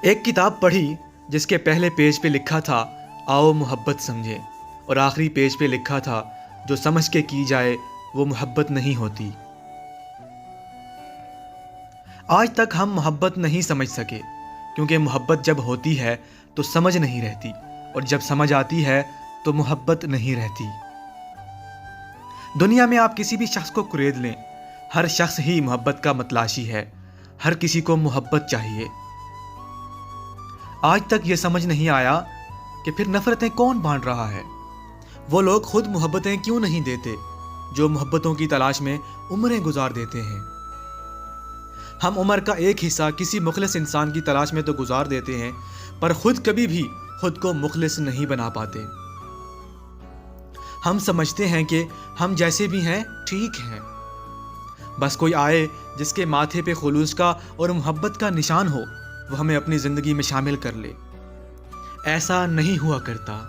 ایک کتاب پڑھی جس کے پہلے پیج پہ لکھا تھا آؤ محبت سمجھیں، اور آخری پیج پہ لکھا تھا جو سمجھ کے کی جائے وہ محبت نہیں ہوتی۔ آج تک ہم محبت نہیں سمجھ سکے، کیونکہ محبت جب ہوتی ہے تو سمجھ نہیں رہتی، اور جب سمجھ آتی ہے تو محبت نہیں رہتی۔ دنیا میں آپ کسی بھی شخص کو قرید لیں، ہر شخص ہی محبت کا متلاشی ہے، ہر کسی کو محبت چاہیے۔ آج تک یہ سمجھ نہیں آیا کہ پھر نفرتیں کون بانٹ رہا ہے؟ وہ لوگ خود محبتیں کیوں نہیں دیتے جو محبتوں کی تلاش میں عمریں گزار دیتے ہیں؟ ہم عمر کا ایک حصہ کسی مخلص انسان کی تلاش میں تو گزار دیتے ہیں، پر خود کبھی بھی خود کو مخلص نہیں بنا پاتے۔ ہم سمجھتے ہیں کہ ہم جیسے بھی ہیں ٹھیک ہیں، بس کوئی آئے جس کے ماتھے پہ خلوص کا اور محبت کا نشان ہو، وہ ہمیں اپنی زندگی میں شامل کر لے۔ ایسا نہیں ہوا کرتا۔